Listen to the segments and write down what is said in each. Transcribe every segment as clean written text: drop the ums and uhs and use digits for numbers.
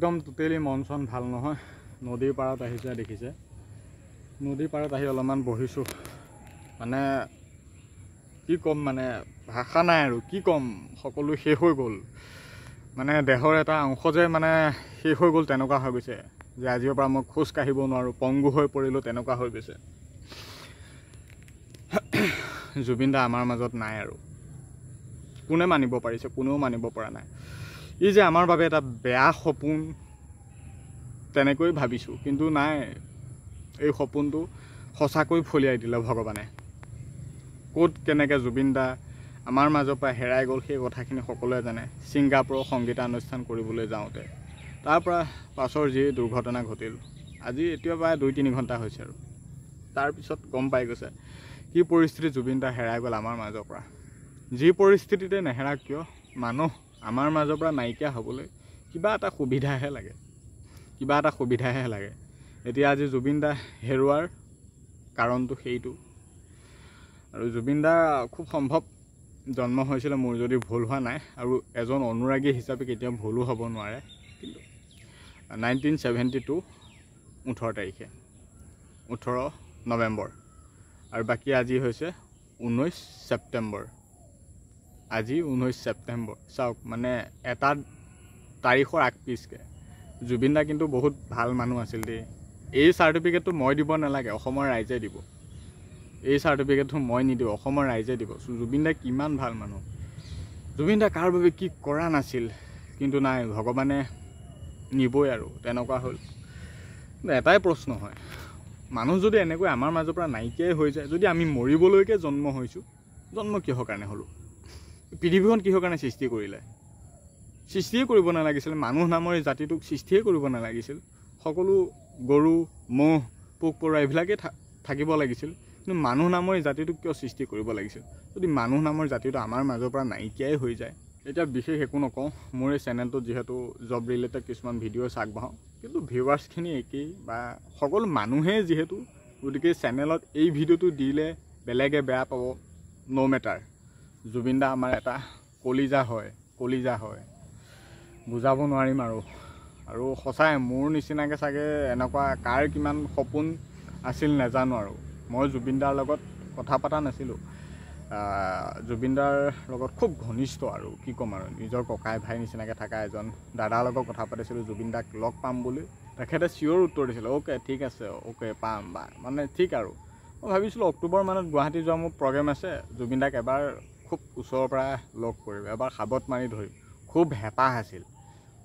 একদম টোটেলি মন চন ভাল নহয়। নদীৰ পাৰত আহিছে দেখিছে, নদীৰ পাৰত আহি অলপমান বহিছোঁ। মানে কি ক'ম, মানে ভাষা নাই আৰু কি ক'ম, সকলো শেষ হৈ গ'ল। মানে দেহৰ এটা অংশ যে মানে শেষ হৈ গ'ল তেনেকুৱা হৈ গৈছে, যে আজিৰ পৰা মই খোজ কাঢ়িব নোৱাৰোঁ, পংগু হৈ পৰিলোঁ তেনেকুৱা হৈ গৈছে। জুবিন দা আমাৰ মাজত নাই আৰু। কোনে মানিব পাৰিছে, কোনেও মানিব পৰা নাই। ই যে আমাৰ বাবে এটা বেয়া সপোন তেনেকৈ ভাবিছোঁ, কিন্তু নাই, এই সপোনটো সঁচাকৈ ফলিয়াই দিলে ভগৱানে। ক'ত কেনেকৈ জুবিন দা আমাৰ মাজৰ পৰা হেৰাই গ'ল সেই কথাখিনি সকলোৱে জানে। ছিংগাপুৰৰ সংগীতানুষ্ঠান কৰিবলৈ যাওঁতে তাৰপৰা পাছৰ যি দুৰ্ঘটনা ঘটিল, আজি এতিয়া প্ৰায় 2-3 ঘণ্টা হৈছে আৰু তাৰপিছত গম পাই গৈছে কি পৰিস্থিতি জুবিন দা হেৰাই গ'ল আমাৰ মাজৰ পৰা। যি পৰিস্থিতিতে নেহেৰাক কিয়, মানুহ আমাৰ মাজৰ পৰা নাইকিয়া হ'বলৈ কিবা এটা সুবিধাহে লাগে, কিবা এটা সুবিধাহে লাগে। এতিয়া আজি জুবিন দা হেৰুৱাৰ কাৰণটো সেইটো। আৰু জুবিন দা খুব সম্ভৱ জন্ম হৈছিলে, মোৰ যদি ভুল হোৱা নাই, আৰু এজন অনুৰাগী হিচাপে কেতিয়াও ভুলো হ'ব নোৱাৰে, কিন্তু 1972 18 তাৰিখে 18 নৱেম্বৰ, আৰু বাকী আজি হৈছে 19 ছেপ্টেম্বৰ। আজি 19 ছেপ্টেম্বৰ, চাওক মানে এটা তাৰিখৰ আগ পিছকৈ। জুবিন দা কিন্তু বহুত ভাল মানুহ আছিল দেই। এই চাৰ্টিফিকেটটো মই দিব নালাগে, অসমৰ ৰাইজে দিব। এই চাৰ্টিফিকেটটো মই নিদিওঁ, অসমৰ ৰাইজে দিব। জুবিন দা কিমান ভাল মানুহ, জুবিন দা কাৰ বাবে কি কৰা নাছিল, কিন্তু নাই, ভগৱানে নিবই আৰু তেনেকুৱা হ'ল। এটাই প্ৰশ্ন হয়, মানুহ যদি এনেকৈ আমাৰ মাজৰ পৰা নাইকিয়াই হৈ যায়, যদি আমি মৰিবলৈকে জন্ম হৈছোঁ, জন্ম কিহৰ কাৰণে হ'লোঁ? পৃথিৱীখন কিহৰ কাৰণে সৃষ্টি কৰিলে? সৃষ্টিয়ে কৰিব নালাগিছিল, মানুহ নামৰ এই জাতিটোক সৃষ্টিয়ে কৰিব নালাগিছিল। সকলো গৰু ম'হ পোক পৰুৱা এইবিলাকেই থাকিব লাগিছিল, কিন্তু মানুহ নামৰ এই জাতিটোক কিয় সৃষ্টি কৰিব লাগিছিল? যদি মানুহ নামৰ জাতিটো আমাৰ মাজৰ পৰা নাইকিয়াই হৈ যায়। এতিয়া বিশেষ একো নকওঁ, মোৰ এই চেনেলটোত যিহেতু জব ৰিলেটেড কিছুমান ভিডিঅ'ছ আগবঢ়াওঁ, কিন্তু ভিউৱাৰ্ছখিনি একেই বা সকলো মানুহেই যিহেতু, গতিকে চেনেলত এই ভিডিঅ'টো দিলে বেলেগে বেয়া পাব, ন' মেটাৰ। জুবিন দা আমাৰ এটা কলিজা হয়, কলিজা হয়, বুজাব নোৱাৰিম আৰু সঁচাই মোৰ নিচিনাকৈ চাগে এনেকুৱা কাৰ কিমান সপোন আছিল নাজানো। আৰু মই জুবিন দাৰ লগত কথা পতা নাছিলোঁ, জুবিন দাৰ লগত খুব ঘনিষ্ঠ আৰু কি ক'ম আৰু, নিজৰ ককাই ভাই নিচিনাকৈ থকা এজন দাদাৰ লগত কথা পাতিছিলোঁ জুবিন দাক লগ পাম বুলি। তেখেতে চিয়'ৰ উত্তৰ দিছিলে, অ'কে ঠিক আছে, অ'কে পাম, বা মানে ঠিক আৰু। মই ভাবিছিলোঁ অক্টোবৰ মানত গুৱাহাটী যোৱা মোৰ প্ৰগ্ৰেম আছে, জুবিন দাক এবাৰ খুব ওচৰৰ পৰা লগ কৰিম, এবাৰ সাবত মাৰি ধৰিম। খুব হেঁপাহ আছিল,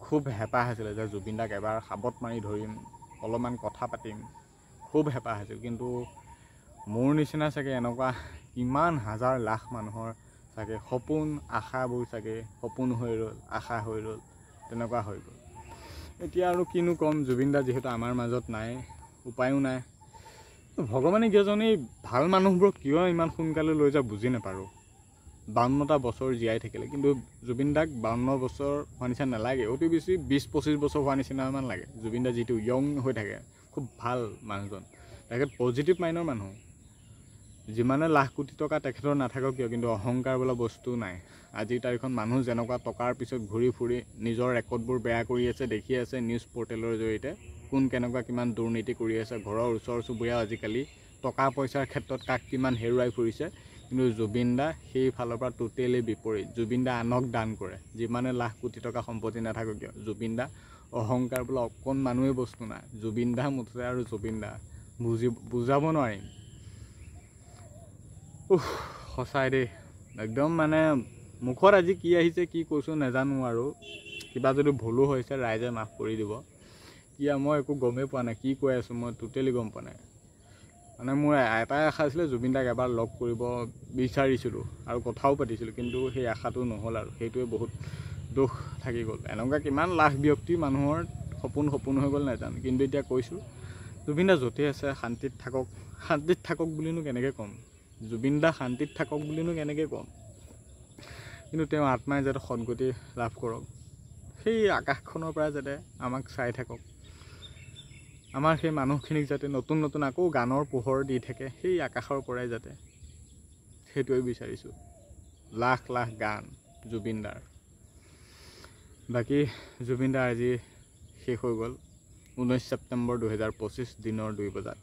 খুব হেঁপাহ আছিলে যে জুবিন দাক এবাৰ সাবত মাৰি ধৰিম, অলপমান কথা পাতিম, খুব হেঁপাহ আছিল। কিন্তু মোৰ নিচিনা চাগে এনেকুৱা কিমান হাজাৰ লাখ মানুহৰ চাগে সপোন আশাবোৰ চাগে সপোন হৈ ৰ'ল, আশা হৈ ৰ'ল, তেনেকুৱা হৈ গ'ল। এতিয়া আৰু কিনো ক'ম, জুবিন দা যিহেতু আমাৰ মাজত নাই, উপায়ো নাই। ভগৱানে কিয়জনী ভাল মানুহবোৰক কিয় ইমান সোনকালে লৈ যায় বুজি নাপাৰোঁ। 52টা বছৰ জীয়াই থাকিলে, কিন্তু জুবিন দাক 52 বছৰ হোৱা নিচিনা নালাগে, অতি বেছি 20-25 বছৰ হোৱা নিচিনামান লাগে। জুবিন দা যিটো য়ং হৈ থাকে, খুব ভাল মানুহজন, তেখেত পজিটিভ মাইণ্ডৰ মানুহ। যিমানে লাখ কোটি টকা তেখেতৰ নাথাকক কিয়, কিন্তু অহংকাৰ বোলা বস্তু নাই। আজিৰ তাৰিখত মানুহ যেনেকুৱা টকাৰ পিছত ঘূৰি ফুৰি নিজৰ ৰেকৰ্ডবোৰ বেয়া কৰি আছে, দেখি আছে নিউজ পৰ্টেলৰ জৰিয়তে, কোন কেনেকুৱা কিমান দুৰ্নীতি কৰি আছে, ঘৰৰ ওচৰ চুবুৰীয়া আজিকালি টকা পইচাৰ ক্ষেত্ৰত কাক কিমান হেৰুৱাই ফুৰিছে। কিন্তু জুবিন দা সেই ফালৰ পৰা টোটেলি বিপৰীত। জুবিন দা আনক দান কৰে, যিমানে লাখ কোটি টকা সম্পত্তি নাথাকক কিয়। জুবিন দা অহংকাৰ বোলা অকণ মানুহেই বস্তু নাই। জুবিন দা মুঠতে আৰু জুবিন দা বুজাব নোৱাৰিম। সঁচাই দেই, একদম মানে মুখত আজি কি আহিছে কি কৈছোঁ নাজানো, আৰু কিবা যদি ভুলো হৈছে ৰাইজে মাফ কৰি দিব। মই একো গমেই পোৱা নাই কি কৈ আছোঁ, মই টোটেলি গম পোৱা নাই। মানে মোৰ এটাই আশা আছিলে, জুবিন দাক এবাৰ লগ কৰিব বিচাৰিছিলোঁ আৰু কথাও পাতিছিলোঁ, কিন্তু সেই আশাটো নহ'ল, আৰু সেইটোৱে বহুত দুখ থাকি গ'ল। এনেকুৱা কিমান লাখ ব্যক্তি মানুহৰ সপোন হৈ গ'ল নাজানো। কিন্তু এতিয়া কৈছোঁ, জুবিন দা য'তেই আছে শান্তিত থাকক। শান্তিত থাকক বুলিনো কেনেকৈ ক'ম, জুবিন দা শান্তিত থাকক বুলিনো কেনেকৈ ক'ম, কিন্তু তেওঁ আত্মাই যাতে সদ্গতি লাভ কৰক, সেই আকাশখনৰ পৰা যাতে আমাক চাই থাকক, আমাৰ সেই মানুহখিনিক যাতে নতুন নতুন আকৌ গানৰ পোহৰ দি থাকে, সেই আকাশৰ পৰাই যাতে, সেইটোৱে বিচাৰিছোঁ। লাখ লাখ গান জুবিন দাৰ। বাকী জুবিন দাৰ আজি শেষ হৈ গ'ল 19 ছেপ্টেম্বৰ 2025 দিনৰ 2 বজাত।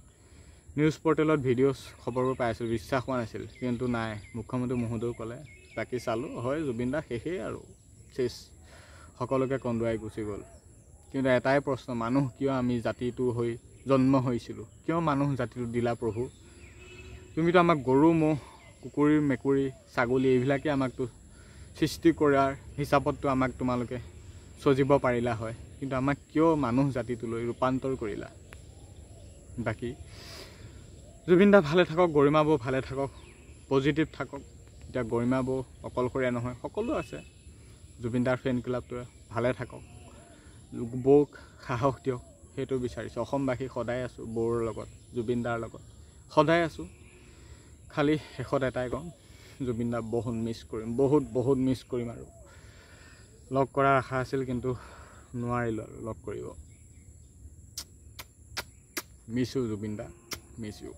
নিউজ পৰ্টেলত ভিডিঅ' খবৰবোৰ পাই আছিলোঁ, বিশ্বাস হোৱা নাছিল, কিন্তু নাই, মুখ্যমন্ত্ৰী মহোদয়েও ক'লে, বাকী চালোঁ, হয় জুবিন দা শেষেই আৰু শেষ, সকলোকে কন্দুৱাই গুচি গ'ল। কিন্তু এটাই প্ৰশ্ন, মানুহ কিয় আমি জাতিটো হৈ জন্ম হৈছিলোঁ, কিয় মানুহ জাতিটো দিলা প্ৰভু? তুমিতো আমাক গৰু, ম'হ, কুকুৰ, মেকুৰী, ছাগলী এইবিলাকেই আমাকতো সৃষ্টি কৰাৰ হিচাপততো আমাক তোমালোকে চজিব পাৰিলা হয়, কিন্তু আমাক কিয় মানুহ জাতিটোলৈ ৰূপান্তৰ কৰিলা? বাকী জুবিন দা ভালে থাকক, গৰিমা বৌ ভালে থাকক, পজিটিভ থাকক। এতিয়া গৰিমা বৌ অকলশৰীয়া নহয়, সকলো আছে, জুবিন দাৰ ফেন ক্লাবটোৱে ভালে থাকক, বৌক সাহস দিয়ক, সেইটো বিচাৰিছোঁ। অসমবাসী সদায় আছোঁ বৌৰ লগত, জুবিন দাৰ লগত সদায় আছোঁ। খালি শেষত এটাই কওঁ, জুবিন দা বহুত মিছ কৰিম, বহুত মিছ কৰিম। আৰু লগ কৰাৰ আশা আছিল, কিন্তু নোৱাৰিলোঁ আৰু লগ কৰিব। মিছ ইউ জুবিন দা, মিছ ইউ।